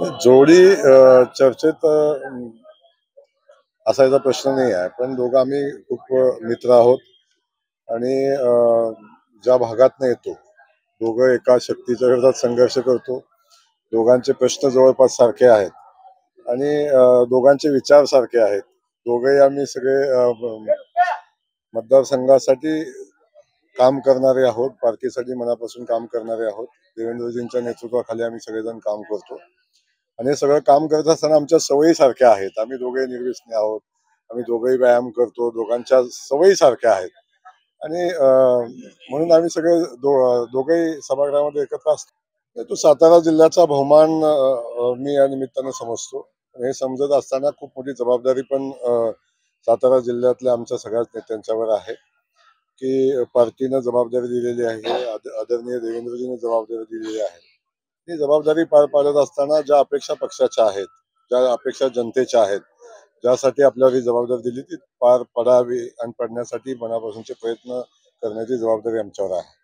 जोडी चर्चेत असायचा प्रश्न नाही आहे. पण दोघं आम्ही खूप मित्र आहोत आणि ज्या भागातनं येतो, दोघं एका शक्तीच्या विरोधात संघर्ष करतो. दोघांचे प्रश्न जवळपास सारखे आहेत आणि दोघांचे विचार सारखे आहेत. दोघंही आम्ही सगळे मतदारसंघासाठी काम करणारे आहोत. पार्टीसाठी मनापासून काम करणारे आहोत. देवेंद्रजींच्या नेतृत्वाखाली आम्ही सगळेजण काम करतो. आणि हे सगळं काम करत असताना आमच्या सवयी सारख्या आहेत. आम्ही दोघेही निर्व्यसनी आहोत. आम्ही दोघेही व्यायाम करतो. दोघांच्या सवयी सारख्या आहेत आणि म्हणून आम्ही सगळे दोघेही सभागृहामध्ये एकत्र असतो. तो सातारा जिल्ह्याचा बहुमान मी या निमित्तानं समजतो. हे समजत असताना खूप मोठी जबाबदारी पण सातारा जिल्ह्यातल्या आमच्या सगळ्याच नेत्यांच्यावर आहे की पार्टीनं जबाबदारी दिलेली आहे. आदरणीय देवेंद्रजींनी जबाबदारी दिलेली आहे. ही जबाबदारी पार पाडत असताना ज्या अपेक्षा पक्षाच्या आहेत, ज्या अपेक्षा जनतेच्या आहेत, ज्यासाठी आपल्याला ही जबाबदारी दिली ती पार पडावी आणि पडण्यासाठी मनापासूनचे प्रयत्न करण्याची जबाबदारी आमच्यावर आहे.